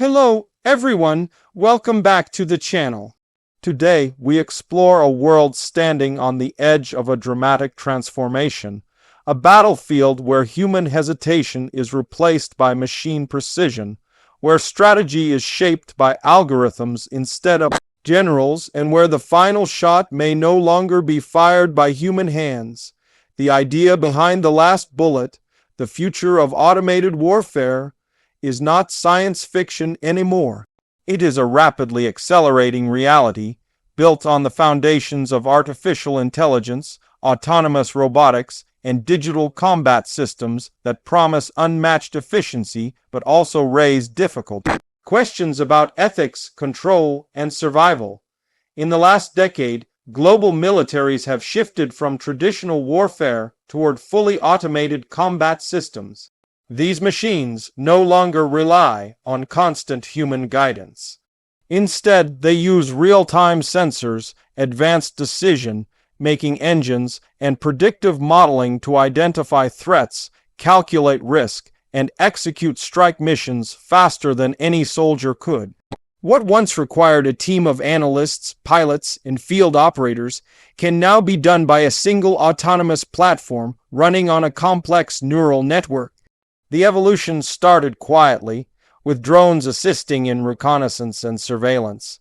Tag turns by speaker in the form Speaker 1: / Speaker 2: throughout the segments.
Speaker 1: Hello, everyone. Welcome back to the channel. Today, we explore a world standing on the edge of a dramatic transformation, a battlefield where human hesitation is replaced by machine precision, where strategy is shaped by algorithms instead of generals, and where the final shot may no longer be fired by human hands. The idea behind the last bullet, the future of automated warfare, is not science fiction anymore. It is a rapidly accelerating reality built on the foundations of artificial intelligence, autonomous robotics, and digital combat systems that promise unmatched efficiency but also raise difficult questions about ethics, control, and survival. In the last decade, global militaries have shifted from traditional warfare toward fully automated combat systems. These machines no longer rely on constant human guidance. Instead, they use real-time sensors, advanced decision-making engines, and predictive modeling to identify threats, calculate risk, and execute strike missions faster than any soldier could. What once required a team of analysts, pilots, and field operators can now be done by a single autonomous platform running on a complex neural network. The evolution started quietly, with drones assisting in reconnaissance and surveillance.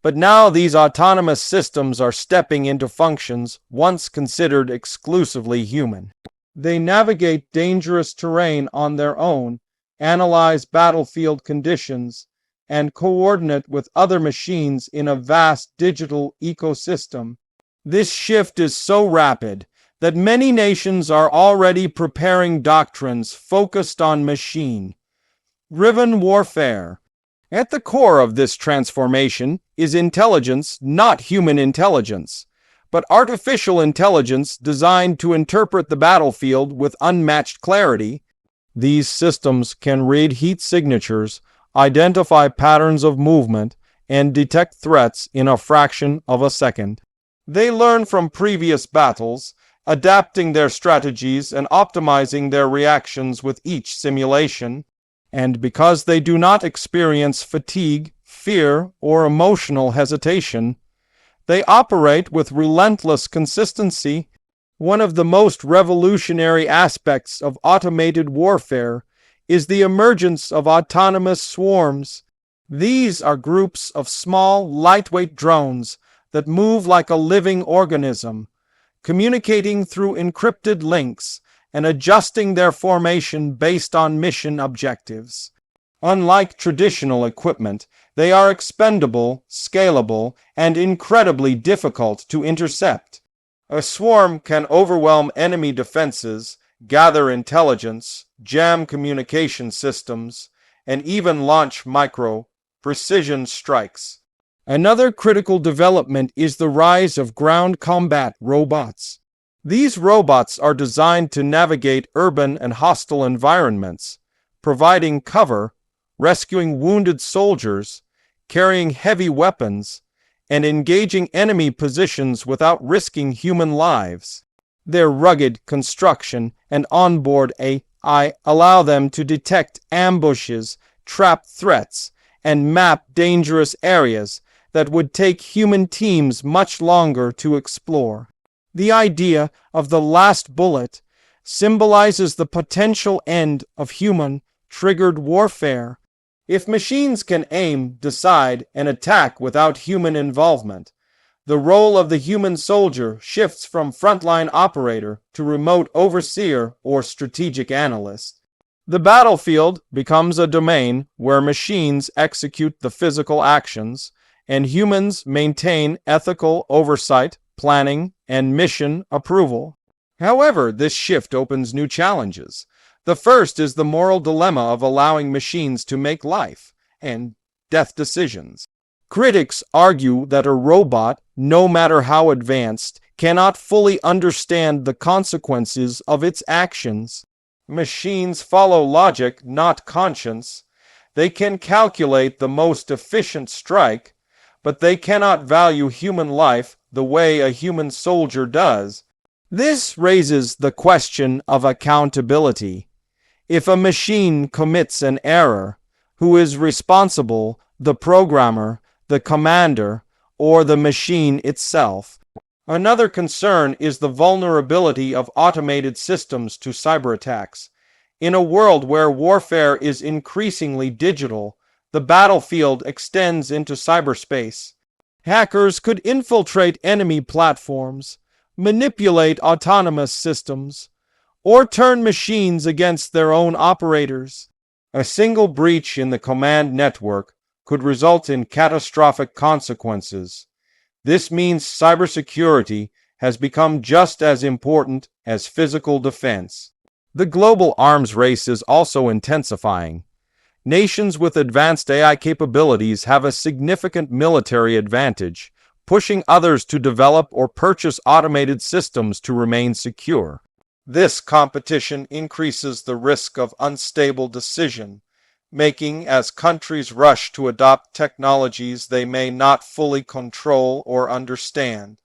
Speaker 1: But now these autonomous systems are stepping into functions once considered exclusively human. They navigate dangerous terrain on their own, analyze battlefield conditions, and coordinate with other machines in a vast digital ecosystem. This shift is so rapid that many nations are already preparing doctrines focused on machine-driven warfare. At the core of this transformation is intelligence, not human intelligence, but artificial intelligence designed to interpret the battlefield with unmatched clarity. These systems can read heat signatures, identify patterns of movement, and detect threats in a fraction of a second. They learn from previous battles, adapting their strategies and optimizing their reactions with each simulation. And because they do not experience fatigue, fear, or emotional hesitation, they operate with relentless consistency. One of the most revolutionary aspects of automated warfare is the emergence of autonomous swarms. These are groups of small, lightweight drones that move like a living organism, communicating through encrypted links and adjusting their formation based on mission objectives. Unlike traditional equipment, they are expendable, scalable, and incredibly difficult to intercept. A swarm can overwhelm enemy defenses, gather intelligence, jam communication systems, and even launch micro-precision strikes. Another critical development is the rise of ground combat robots. These robots are designed to navigate urban and hostile environments, providing cover, rescuing wounded soldiers, carrying heavy weapons, and engaging enemy positions without risking human lives. Their rugged construction and onboard AI allow them to detect ambushes, trap threats, and map dangerous areas that would take human teams much longer to explore. The idea of the last bullet symbolizes the potential end of human-triggered warfare. If machines can aim, decide, and attack without human involvement, the role of the human soldier shifts from frontline operator to remote overseer or strategic analyst. The battlefield becomes a domain where machines execute the physical actions, and humans maintain ethical oversight, planning, and mission approval. However, this shift opens new challenges. The first is the moral dilemma of allowing machines to make life and death decisions. Critics argue that a robot, no matter how advanced, cannot fully understand the consequences of its actions. Machines follow logic, not conscience. They can calculate the most efficient strike, but they cannot value human life the way a human soldier does. This raises the question of accountability. If a machine commits an error, Who is responsible, the programmer, the commander, or the machine itself? Another concern is the vulnerability of automated systems to cyberattacks. In a world where warfare is increasingly digital, the battlefield extends into cyberspace. Hackers could infiltrate enemy platforms, manipulate autonomous systems, or turn machines against their own operators. A single breach in the command network could result in catastrophic consequences. This means cybersecurity has become just as important as physical defense. The global arms race is also intensifying. Nations with advanced AI capabilities have a significant military advantage, pushing others to develop or purchase automated systems to remain secure. This competition increases the risk of unstable decision-making as countries rush to adopt technologies they may not fully control or understand.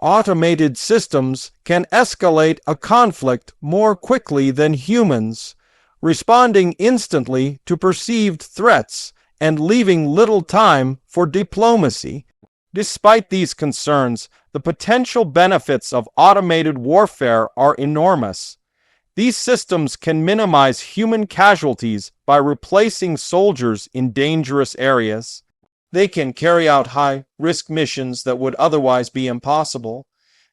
Speaker 1: Automated systems can escalate a conflict more quickly than humans, responding instantly to perceived threats and leaving little time for diplomacy. Despite these concerns, the potential benefits of automated warfare are enormous. These systems can minimize human casualties by replacing soldiers in dangerous areas. They can carry out high-risk missions that would otherwise be impossible.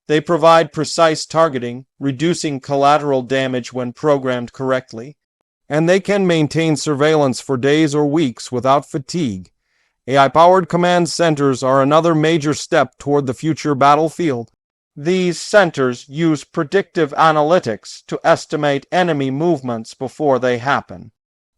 Speaker 1: They provide precise targeting, reducing collateral damage when programmed correctly. And they can maintain surveillance for days or weeks without fatigue. AI-powered command centers are another major step toward the future battlefield. These centers use predictive analytics to estimate enemy movements before they happen.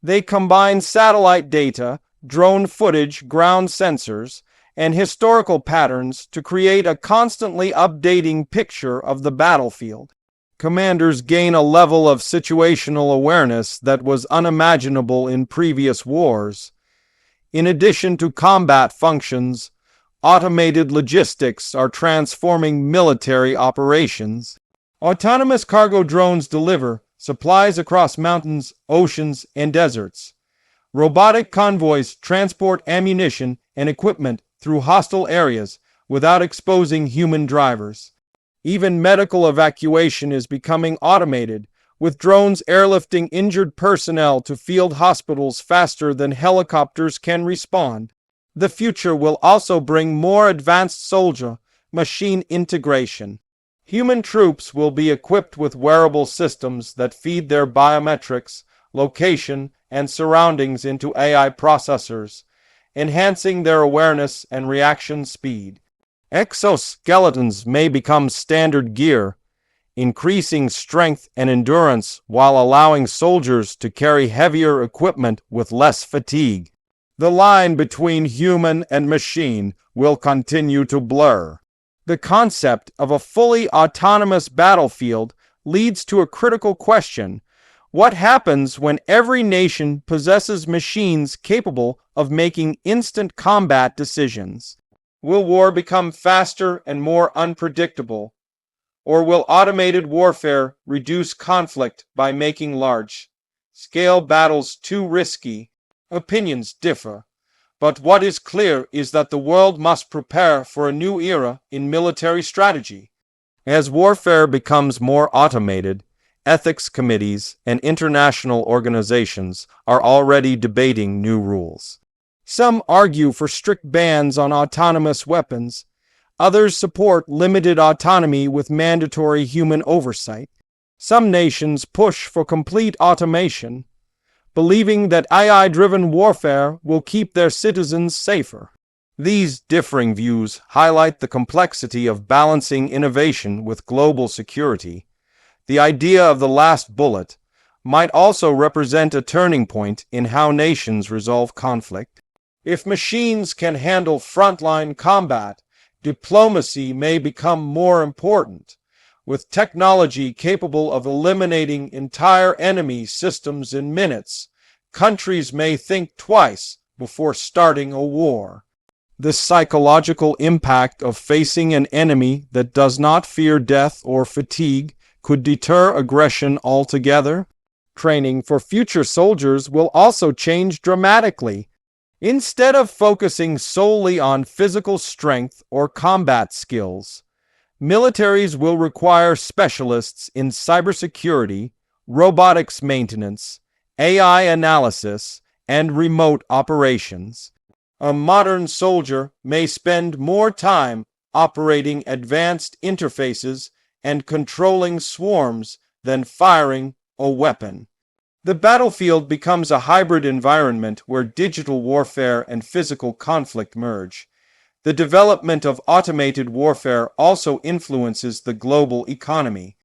Speaker 1: They combine satellite data, drone footage, ground sensors, and historical patterns to create a constantly updating picture of the battlefield. Commanders gain a level of situational awareness that was unimaginable in previous wars. In addition to combat functions, automated logistics are transforming military operations. Autonomous cargo drones deliver supplies across mountains, oceans, and deserts. Robotic convoys transport ammunition and equipment through hostile areas without exposing human drivers. Even medical evacuation is becoming automated, with drones airlifting injured personnel to field hospitals faster than helicopters can respond. The future will also bring more advanced soldier-machine integration. Human troops will be equipped with wearable systems that feed their biometrics, location, and surroundings into AI processors, enhancing their awareness and reaction speed. Exoskeletons may become standard gear, increasing strength and endurance while allowing soldiers to carry heavier equipment with less fatigue. The line between human and machine will continue to blur. The concept of a fully autonomous battlefield leads to a critical question. What happens when every nation possesses machines capable of making instant combat decisions? Will war become faster and more unpredictable? Or will automated warfare reduce conflict by making large-scale battles too risky? Opinions differ, but what is clear is that the world must prepare for a new era in military strategy. As warfare becomes more automated, ethics committees and international organizations are already debating new rules. Some argue for strict bans on autonomous weapons. Others support limited autonomy with mandatory human oversight. Some nations push for complete automation, believing that AI-driven warfare will keep their citizens safer. These differing views highlight the complexity of balancing innovation with global security. The idea of the last bullet might also represent a turning point in how nations resolve conflict. If machines can handle frontline combat, diplomacy may become more important. With technology capable of eliminating entire enemy systems in minutes, countries may think twice before starting a war. The psychological impact of facing an enemy that does not fear death or fatigue could deter aggression altogether. Training for future soldiers will also change dramatically. Instead of focusing solely on physical strength or combat skills, militaries will require specialists in cybersecurity, robotics maintenance, AI analysis, and remote operations. A modern soldier may spend more time operating advanced interfaces and controlling swarms than firing a weapon. The battlefield becomes a hybrid environment where digital warfare and physical conflict merge. The development of automated warfare also influences the global economy.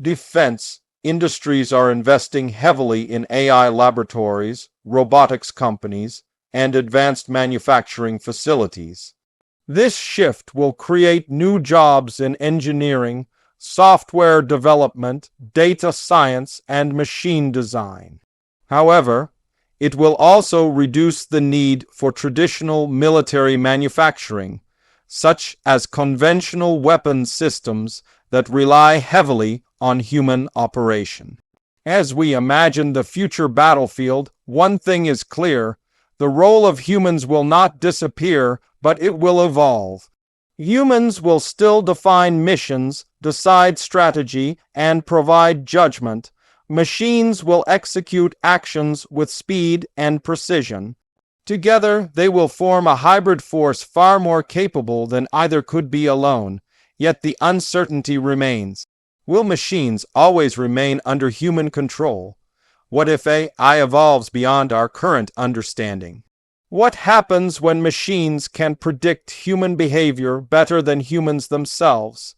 Speaker 1: Defense industries are investing heavily in AI laboratories, robotics companies, and advanced manufacturing facilities. This shift will create new jobs in engineering, software development, data science, and machine design. However, it will also reduce the need for traditional military manufacturing, such as conventional weapons systems that rely heavily on human operation. As we imagine the future battlefield, one thing is clear: the role of humans will not disappear, but it will evolve. Humans will still define missions, decide strategy, and provide judgment. Machines will execute actions with speed and precision. Together, they will form a hybrid force far more capable than either could be alone. Yet the uncertainty remains. Will machines always remain under human control? What if AI evolves beyond our current understanding? What happens when machines can predict human behavior better than humans themselves?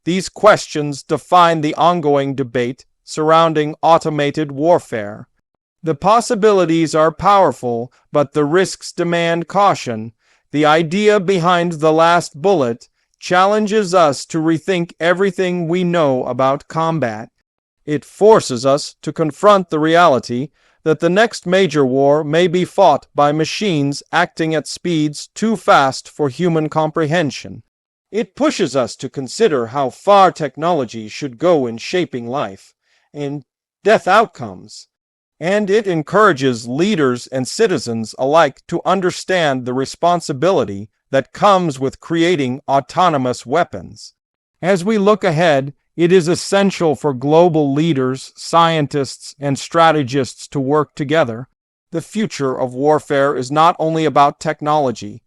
Speaker 1: These questions define the ongoing debate surrounding automated warfare. The possibilities are powerful, but the risks demand caution. The idea behind the last bullet challenges us to rethink everything we know about combat. It forces us to confront the reality that the next major war may be fought by machines acting at speeds too fast for human comprehension. It pushes us to consider how far technology should go in shaping life and death outcomes. And it encourages leaders and citizens alike to understand the responsibility that comes with creating autonomous weapons. As we look ahead, it is essential for global leaders, scientists, and strategists to work together. The future of warfare is not only about technology.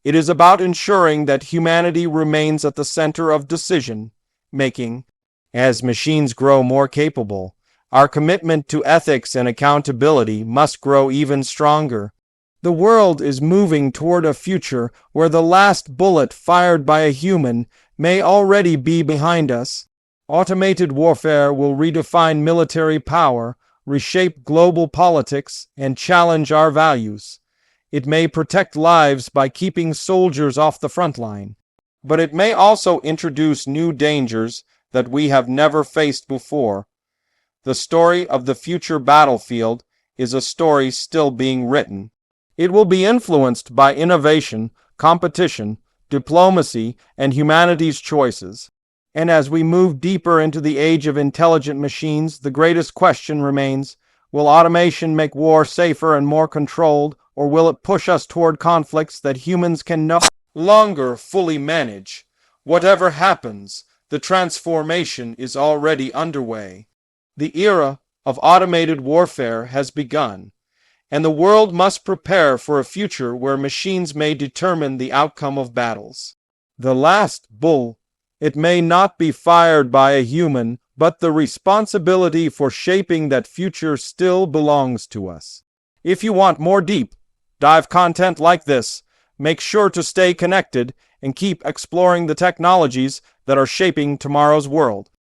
Speaker 1: It is about ensuring that humanity remains at the center of decision-making. As machines grow more capable, our commitment to ethics and accountability must grow even stronger. The world is moving toward a future where the last bullet fired by a human may already be behind us. Automated warfare will redefine military power, reshape global politics, and challenge our values. It may protect lives by keeping soldiers off the front line, but it may also introduce new dangers that we have never faced before. The story of the future battlefield is a story still being written. It will be influenced by innovation, competition, diplomacy, and humanity's choices. And as we move deeper into the age of intelligent machines, the greatest question remains: will automation make war safer and more controlled, or will it push us toward conflicts that humans can no longer fully manage? Whatever happens, the transformation is already underway. The era of automated warfare has begun, and the world must prepare for a future where machines may determine the outcome of battles. The last bullet, it may not be fired by a human, but the responsibility for shaping that future still belongs to us. If you want more deep dive content like this, make sure to stay connected and keep exploring the technologies that are shaping tomorrow's world.